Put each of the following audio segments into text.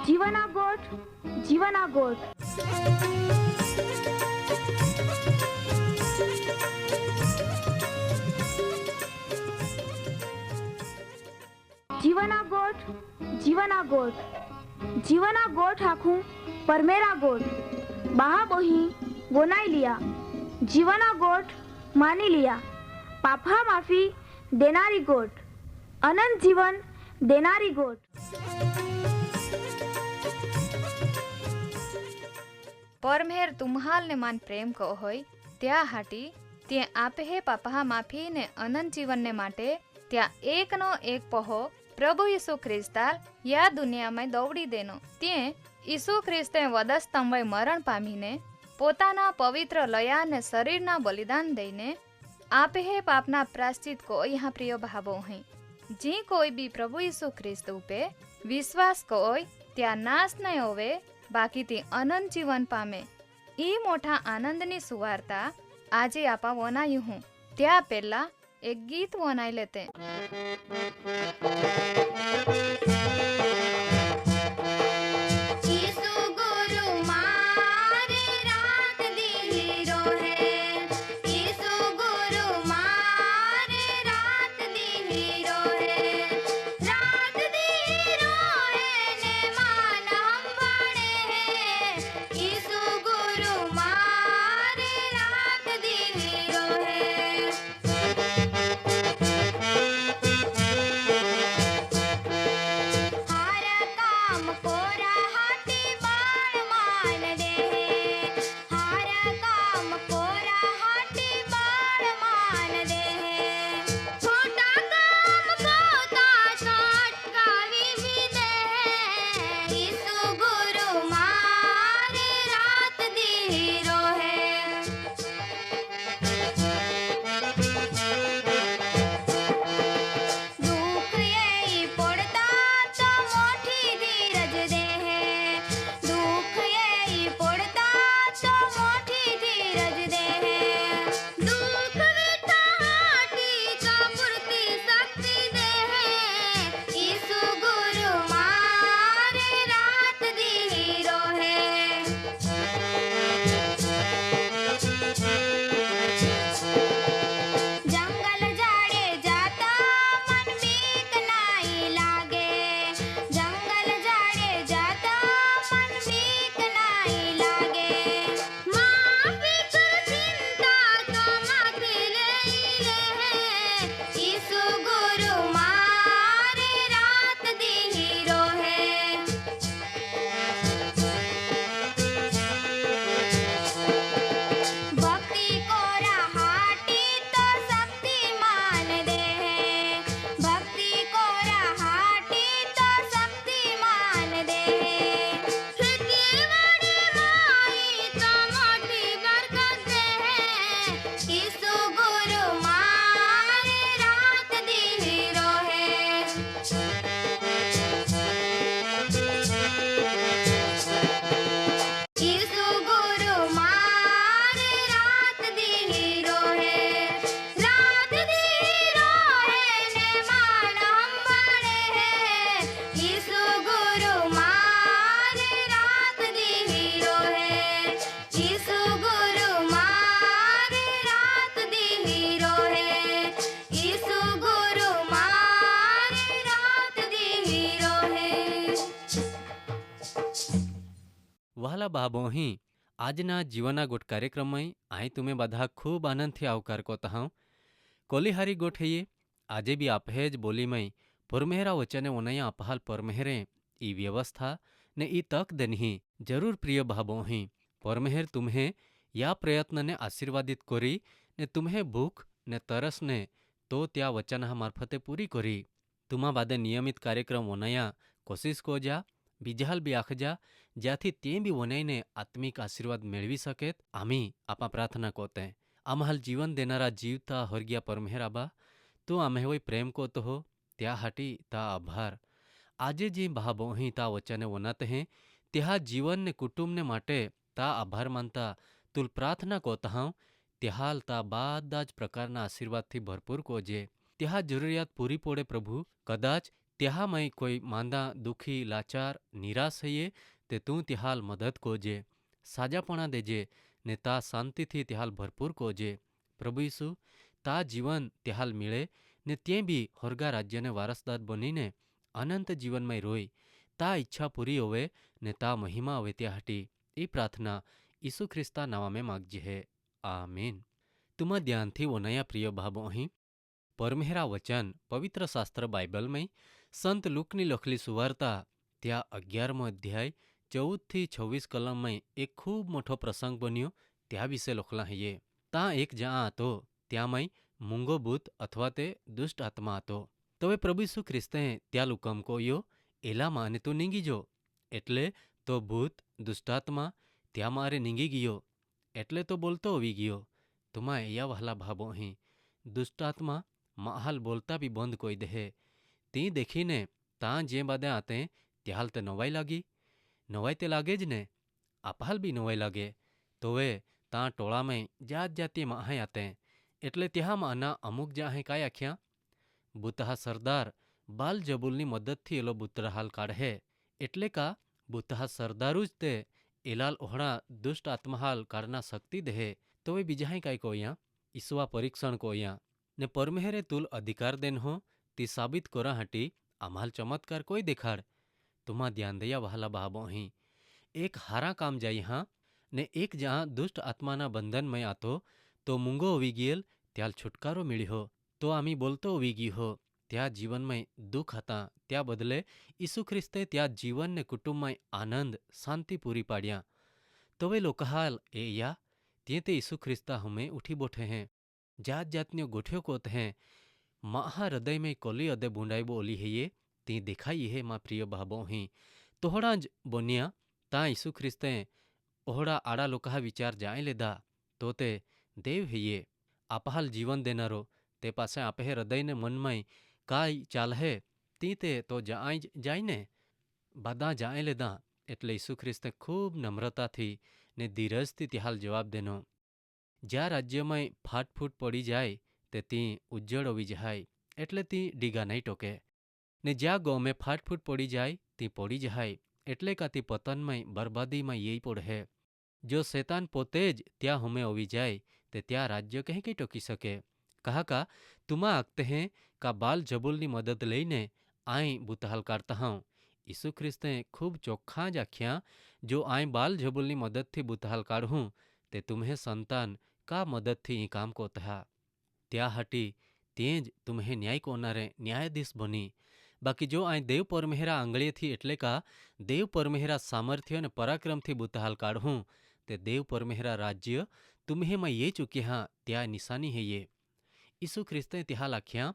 जीवना गोठ जीवना गोठ जीवना गोठ जीवना गोठ जीवना गोठ आखू परमेरा गोठ बाहा बोही गोनाई लिया जीवना गोठ मानी लिया पापा माफी देनारी गोठ अनंत जीवन देनारी गोठ। परमेर तुम्हाल ने मान प्रेम को होय त्या हाटी ते आपे हे पापा माफी ने अनंत जीवन ने माटे त्या एक नो एक पहो प्रभु यीशु ख्रिस्ताल या दुनिया में दौड़ी देनो ते यीशु ख्रिस्ते वधस्तंभे मरण पामीने पोताना पवित्र लया ने शरीरना बलिदान दईने आपे हे पापना प्राश्चित को यहाँ प्रिय भावो है जी कोई भी प्रभु यीशु ख्रिस्त उपे विश्वास कोय त्या नाश नहीं होवे बाकी ती अनंत जीवन पामे ई मोटा आनंदनी सुवार्ता आजे आपा वनायु हूँ त्या पेला एक गीत वनाई लेते। વહાલા બાબોહી આજના જીવના ગોઠ કાર્યક્રમમાં અહીં તમે બધા ખૂબ આનંદથી આવકાર કોતા હું કોલીહારી ગોઠઈએ આજે બી આપહેજ બોલીમય પરમેહરા વચને ઓનયા અપહાલ પરમેહરે ઈ વ્યવસ્થા ને ઈ તક દેનહી જરૂર પ્રિય ભાબોહી પરમેહર તુમ્હે યા પ્રયત્નને આશીર્વાદિત કરી ને તુમ્હે ભૂખ ને તરસને તો त्या વચના મારફતે પૂરી કરી તુમા બાદે નિયમિત કાર્યક્રમ ઓનયા કોશિશ કોજા બીજાલ બી આખજા જ્યાંથી તે બી વનાઈને આત્મિક આશીર્વાદ મેળવી શકે આમી આપા પ્રાર્થના કોતે આમહાલ જીવન દેનારા જીવતા હરગ્યા પરમેહરાબા તું આમે હોય પ્રેમ કોતો હો त्या हाटी ता आभार આજે જે ભાબોહી તા વચને વનાતે हैं त्या जीवन ने कुटुंब ने माटे ता आभार मानता तुल प्रार्थना कोता हूँ त्याहाल ता बादा ज प्रकारना आशीर्वाद थी भरपूर कोजे त्या जरूरियात पूरी पोड़े प्रभु कदाच ત્યાંમાંય કોઈ માંદા દુઃખી લાચાર નિરાશ હઈએ તે તું ત્યાહાલ મદદ કોજે, સાજાપણા દેજે ને તા શાંતિથી ત્યાહાલ ભરપૂર કોજે. પ્રભુ ઈસુ તા જીવન ત્યાહાલ મિળે ને ત્યાં બી હોરગા રાજ્યને વારસદાર બનીને અનંત જીવનમાં રોય તા ઈચ્છા પૂરી હોવે ને તા મહિમા આવે ત્યાં હટી એ પ્રાર્થના ઈસુ ખ્રિસ્તા નામે માગજે હે. આમીન. તુમાં ધ્યાનથી વનાયા પ્રિય ભાવો અહીં પરમેહરા વચન પવિત્ર શાસ્ત્ર બાઇબલમાં સંત લુકની લખેલી સુવાર્તા ત્યાં 11મો અધ્યાય 14થી 26 કલમમાં એક ખૂબ મોટો પ્રસંગ બન્યો ત્યાં વિશે લખલા હૈયે. ત્યાં એક જ્યાં હતો ત્યાંમાં મૂંગો ભૂત અથવા તે દુષ્ટ આત્મા હતો. તો એ પ્રભુ ઈસુ ખ્રિસ્તે ત્યાં લુકમ કોયો એલા માને તું નીંગી જો. એટલે તો ભૂત દુષ્ટાત્મા ત્યાં મારે નીંગી ગયો. એટલે તો બોલતો આવી ગયો. તુમા એયા વહાલા ભાવો અહીં દુષ્ટાત્મા માહાલ બોલતા બી બંધ કોઈ દે. તી દેખીને ત્યાં જે બાદે આતે ત્યાહાલ તે નવાઈ લાગી. નવાઈ તે લાગે જ ને, આપહાલ બી નવાઈ લાગે. તોવે ત્યાં ટોળામાં જાત જાતી માહાય આતે. એટલે ત્યાં માના અમુક જાહે કાંઈ આખ્યા બુતહા સરદાર બાલ જબુલની મદદથી એલો બુતરહાલ કાઢે. એટલે કા બુતહા સરદારું જ તે એલાલ ઓહણા દુષ્ટ આત્મહાલ કાઢના શક્તિ દે. તો એ બીજાહે કાંઈ કોયા ઈસવા પરીક્ષણ કોયા ને પરમેહરે તુલ અધિકાર દેન હો તી સાબિત કોરા હાટી આમ્હાલ ચમત્કાર કોઈ દેખાડ. તુમાં ધ્યાન દયા વહાલા બાબો અહીં એક હારા કામ જાય હા ને એક જ્યાં દુષ્ટ આત્માના બંધનમય આતો તો મૂંગો હોવી ગયેલ ત્યાલ છુટકારો મેળ્યો. તો આમી બોલતો હોવી ગઈ હો ત્યાં જીવનમાં દુઃખ હતા ત્યાં બદલે ઈસુ ખ્રિસ્તે ત્યાં જીવનને કુટુંબમાં આનંદ શાંતિ પૂરી પાડ્યા. તો વે લોકહાલ એ યા ત્યાં તે ઈસુ ખ્રિસ્તા હમે ઉઠી બોઠે हैं જાત જાતન્યો ગોઠ્યો કોત हैं મહા હૃદયમાં કોલી અદે બુંડાઈ બોલી હૈયે તી દેખાઈ હે માં પ્રિય બાબો અહીં તોહડા જ બોન્યા તાં ઈસુ ખ્રિસ્તે ઓહડા આડા લોકા વિચાર જાય લેદા. તો તે દેવ હૈયે આપહાલ જીવન દેનારો તે પાસે આપે હૃદયને મનમાંય કાંઈ ચાલહે તી તે તો જાય ને બાદા જાય લેદા. એટલે ઈસુ ખ્રિસ્તે ખૂબ નમ્રતાથી ને ધીરજથી ત્યાહાલ જવાબ દેનો. જ્યાં રાજ્યમાં ફાટફૂટ પડી જાય તે તી ઉજ્જડ હોવી જાય એટલે તી ડીગા નહીં ટોકે. ને જ્યાં ગૌમે ફાટફૂટ પડી જાય તી પડી જાય એટલે કા તી પતનમાં બરબાદીમાં યઈ પડહે. જો શેતાન પોતે જ ત્યાં હમે હોવી જાય તે ત્યાં રાજ્ય કહી કંઈ ટોકી શકે. કહા કા તુમા આખતે हैं કા બાલ જબુલની મદદ લઈને આઈ બુતહાલ કાઢતા હઉં. ઈસુ ખ્રિસ્તે ખૂબ ચોખ્ખા જ આખ્યા જો આઈ બાલ જબુલની મદદથી બુતહાલ કાઢું તે તુમ્હે સંતાન કા મદદથી ઈ કામ કોતહા. ત્યાં હટી તે જ તુમ્હે ન્યાય કોનારે ન્યાયાધીશ બની. બાકી જો આઈ દેવ પરમેહરા આંગળીએથી એટલે કા દેવ પરમેહરા સામર્થ્ય અને પરાક્રમથી બુતહાલ કાઢું તે દેવ પરમેહરા રાજ્ય તુમ્હેમાં યે ચૂક્યા ત્યાં નિશાની હૈયે. ઈસુ ખ્રિસ્તે ત્યાં આખ્યા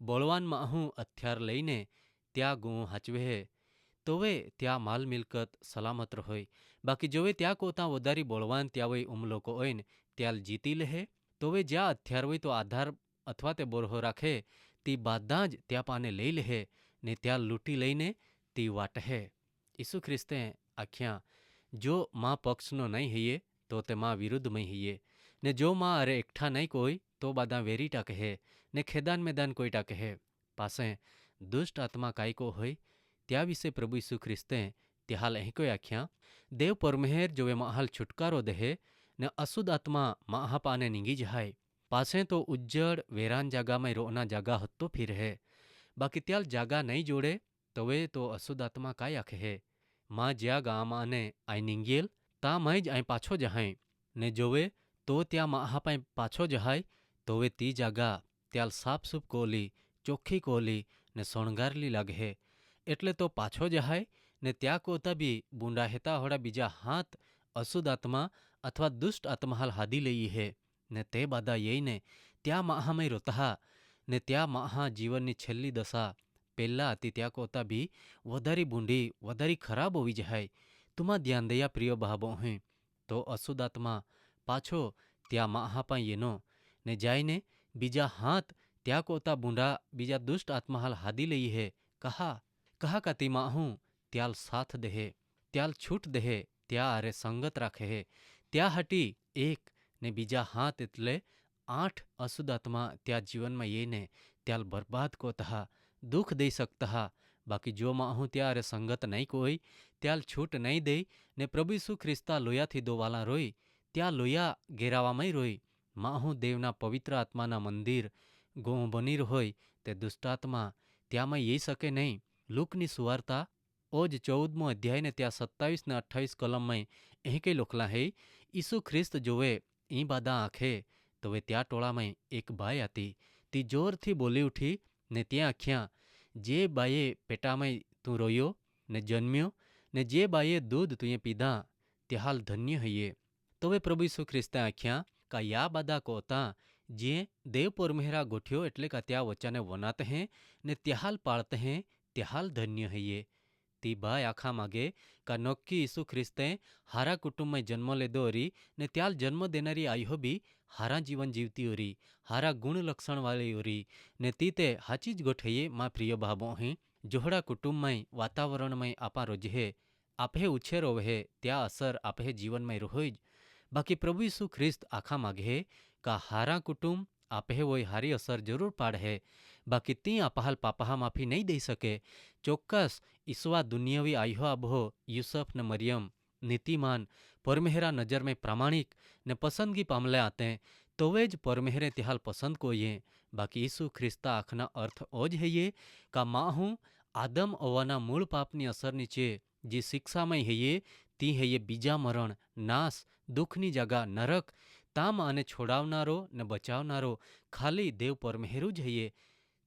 બળવાનમાં હું હથિયાર લઈને ત્યાં ગું હાચવે તોવે ત્યાં માલ મિલકત સલામત રહોય. બાકી જોવે ત્યાં કોતાં વધારી બળવાન ત્યાં વય ઉમલોકો હોય ને ત્યાલ જીતી લેહે. તોવે જ્યાં હથિયાર હોય તો આધાર અથવા તે બોરહો રાખે તી બાદા જ ત્યાં પાને લઈ લેહે ને ત્યાં લૂંટી લઈને તી વાટહે. ઈસુ ખ્રિસ્તે આખ્યા જો માં પક્ષનો નહીં હૈયે તો તે માં વિરુદ્ધમય હૈયે ને જો માં અરે એકઠા નહીં કોઈ તો બાદા વેરી ટાકે ને ખેદાન મેદાન કોઈ ટાકે. પાસે દુષ્ટ આત્મા કાંઈકો હોય ત્યાં વિશે પ્રભુ ઈસુ ખ્રિસ્તે ત્યાહાલ અહીં કોઈ આખ્યા દેવ પરમેહેર જોવે માહાલ છુટકારો દેહે ને અશુદ્ધ આત્મા માહાપાને નીંગી જાય. પાસે તો ઉજ્જડ વેરાન જાગામાં રોના જાગા હત્તો ફિરહે. બાકી ત્યાલ જાગા નહીં જોડે તોવે તો અશુદ્ધ આત્મા કાંઈ આખે. માં જ્યાં ગામાં અને આઈ નીંગેલ તાં મય જ આઈ પાછો જહાય ને જોવે તો ત્યાં માહાપાઈ પાછો જહાય તોવે તી જાગા ત્યાલ સાફસૂફ કોલી ચોખ્ખી કોલી ને શણગારલી લાગે. એટલે તો પાછો જહાય ને ત્યાં કોતા બી બુંડા હેતા હોડા બીજા હાથ અશુદ્ધ આત્મા અથવા દુષ્ટ આત્માહાલ હાદી લઈ હે ને તે બાદા યઈને ત્યાં માહામય રોતહા ને ત્યાં માહા જીવનની છેલ્લી દશા પહેલાં હતી ત્યાં કોતા બી વધારી બુંડી વધારી ખરાબ હોવી જાય. તુમાં ધ્યાન દયા પ્રિય બાબો અહીં તો અશુદ્ધ આત્મા પાછો ત્યાં માહાપાઈ એનો ને જાયને બીજા હાથ ત્યાં કોતા બુંડા બીજા દુષ્ટ આત્માહાલ હાદી લઈ હે. કહા કાતીમાં હું ત્યાલ સાથ દેહે ત્યાલ છૂટ દેહે ત્યાં આરે સંગત રાખે. ત્યાં હટી એક ને બીજા હાથ એટલે 8 અશુદ્ધ આત્મા ત્યાં જીવનમાં યઈને ત્યાલ બરબાદ કોતહા दुख दई सकता, बाकी जो माहूँ त्यारे संगत नहीं कोई त्याल छूट नहीं दे ने प्रभु यीशु ख्रिस्ता लोया थी दोवाला रोई त्या लोया गेरावामय रोई माहूँ देवना पवित्र आत्माना मंदिर गो बनी होय ते दुष्टात्मा त्यामय यही सके नहीं। लूकनी सुवार्ता ओज 14मो अध्याय ने त्या 27 ने 28 कलम में एह के लोखला है यीशु ख्रिस्त जोवे ई बादा आँखे तो वे त्या टोळा में एक बाई आती ती जोर थी बोली उठी ने त्या आख्या जे बाये पेटा में तू रोयो ने जन्म्यो ने जे बाये दूध तुए पीधा त्याहाल धन्य है। तो वे प्रभु यीशु ख्रिस्ते आख्या का या बादा कोता जे देव परमेहरा गोठ्यो एटले का त्या वचने वनाते हैं ने त्याहाल पाळते हैं त्याहाल धन्य है ये। ती बाय आखा मागे का नक्की यीशु ख्रिस्ते हारा कुटुंब में जन्म लेदो ओरी ने त्याल जन्म देनारी आईहो भी हारा जीवन जीवती ओरी हारा गुण लक्षण वाली ओरी ने तीते हाचीज गोठेये मां प्रिय भावो हैं जोहड़ा कुटुंब में वातावरण में आपा रोजे आपे उछेर होवे त्या असर आपे जीवन में रोज बाकी प्रभु यीशु ख्रिस्त आखा मागे का हारा कुटुंब आपे वो हारी असर जरूर पाड़े बाकी ती आपाहाल पापहा माफी नहीं दे सके। चौक्कस ईसवा दुनियावी आइहो आबहो यूसुफ ने मरियम नीतिमान परमेहरा नजर में प्रामाणिक ने पसंदगी पामले आते तो वे ज परमेहरे त्याहाल पसंद को ये बाकी यीशु ख्रिस्ता आखना अर्थ ओज है ये का माहूँ आदम अवाना मूल पापनी असर नीचे जी शिक्षा में है ये ती है ये बीजा मरण नाश दुखनी जगह नरक ताम आने छोड़ावनारो ने बचावनारो खाली देव परमेहरू ज है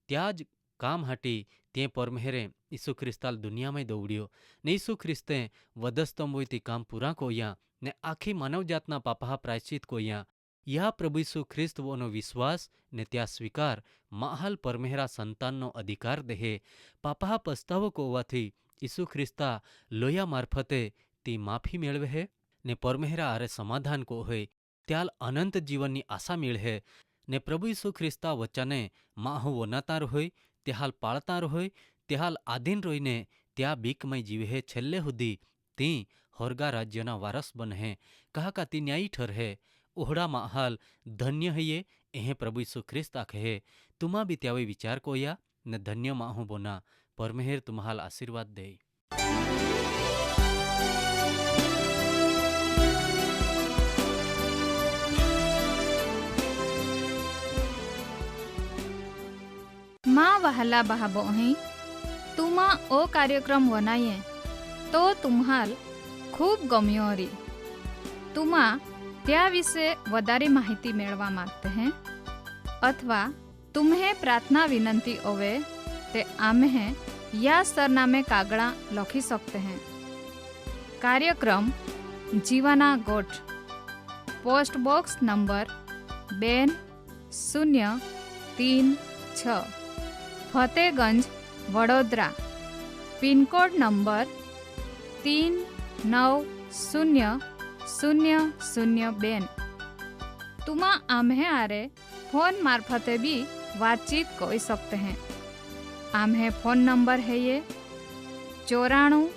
त्याज काम हाटी ते परमेहरे यीशु ख्रिस्ताल दुनिया में दौड़ियो ने यीशु ख्रिस्ते वधस्तंभोती काम पूरा कोया ने आखी मानव जातना पापहा प्रायश्चित कोया या प्रभु यीशु ख्रिस्त वोनो विश्वास ने त्या स्वीकार महाल परमेहरा संताननो अधिकार देहे पापहा पस्तावो कोवाथी यीशु ख्रिस्ता लोया मार्फते ती माफी मेळवे है ने परमेहरा आरे समाधान को होय त्याल अनंत जीवननी आशा मेळहे ने प्रभु यीशु ख्रिस्ता वचने माहू वनाता रोय त्याहाल पाळता रोय त्याहाल आधीन रोईने त्या बीकमय जीवे छेल्ले हुदी ती होरगा राज्यना वारस बने कहा का ती न्यायी ठरहे ओहड़ा माहाल धन्य है ये एह प्रभु यीशु ख्रिस्त आखे तुमा भी त्यावे विचार कोया ने धन्य माहू बोना परमेहर तुम्हाल आशीर्वाद दे। माँ वहला बहाबोही तुमा ओ कार्यक्रम वनाये तो तुम्हाल खूब गम्यो री तुमा त्या विषे वधारे माहिती मेळवा मागते हैं अथवा तुम्हें प्रार्थना विनंती होवे ते आम्हे या सरनामे कागड़ा लखी सकते हैं। कार्यक्रम जीवाना गोठ post box number 2036 Fatehganj Vadodara pin code number 390002 तुमा आम्हे आरे फोन मार्फते भी बातचीत कर सकते हैं। आम्हे फोन नंबर है ये 94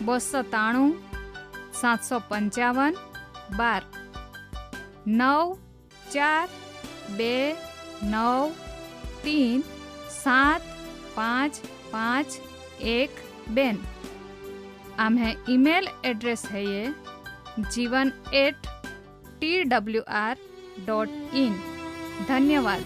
293 755 12 9429375512 आम्हे ईमेल एड्रेस है ये jivan@twr.in। धन्यवाद।